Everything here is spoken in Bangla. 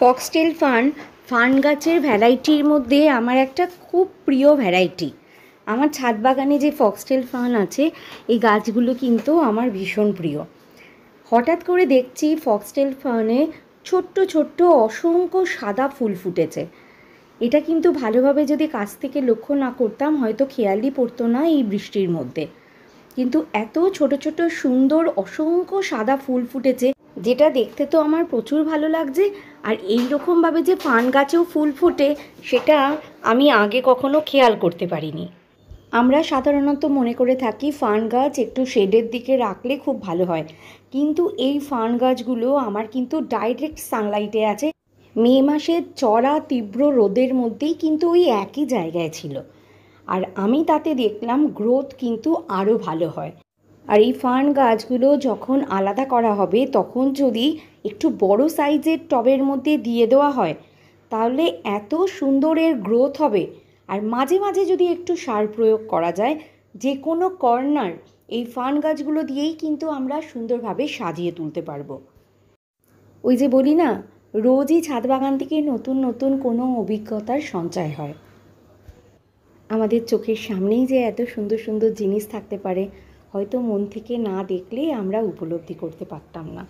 ফক্সটেল ফার্ন গাছের ভ্যারাইটির মধ্যে আমার একটা খুব প্রিয় ভ্যারাইটি। আমার ছাদ বাগানে যে ফক্সটেল ফার্ন আছে এই গাছগুলো কিন্তু আমার ভীষণ প্রিয়। হঠাৎ করে দেখছি ফক্সটেল ফার্নে ছোট্ট ছোট্ট অসংখ্য সাদা ফুল ফুটেছে। এটা কিন্তু ভালোভাবে যদি কাছ থেকে লক্ষ্য না করতাম হয়তো খেয়ালই পড়তো না এই বৃষ্টির মধ্যে। কিন্তু এত ছোট ছোট সুন্দর অসংখ্য সাদা ফুল ফুটেছে, যেটা দেখতে তো আমার প্রচুর ভালো লাগছে। আর এই রকমভাবে যে ফার্ন গাছেও ফুল ফোটে সেটা আমি আগে কখনো খেয়াল করতে পারিনি। আমরা সাধারণত মনে করে থাকি ফার্ন গাছ একটু শেডের দিকে রাখলে খুব ভালো হয়, কিন্তু এই ফার্ন গাছগুলো আমার কিন্তু ডাইরেক্ট সানলাইটে আছে। মে মাসের চড়া তীব্র রোদের মধ্যেই কিন্তু ওই একই জায়গায় ছিল, আর আমি তাতে দেখলাম গ্রোথ কিন্তু আরও ভালো হয়। আর এই ফার্ন গাছগুলো যখন আলাদা করা হবে তখন যদি একটু বড় সাইজের টবের মধ্যে দিয়ে দেওয়া হয় তাহলে এত সুন্দর এর গ্রোথ হবে। আর মাঝে মাঝে যদি একটু সার প্রয়োগ করা যায়, যে কোনো কর্নার এই ফার্ন গাছগুলো দিয়েই কিন্তু আমরা সুন্দরভাবে সাজিয়ে তুলতে পারবো। ওই যে বলি না, রোজই ছাদ বাগান থেকে নতুন নতুন কোনো অভিজ্ঞতার সঞ্চয় হয়। আমাদের চোখের সামনেই যে এত সুন্দর সুন্দর জিনিস থাকতে পারে, হয়তো মন থেকে না দেখলে আমরা উপলব্ধি করতে পারতাম না।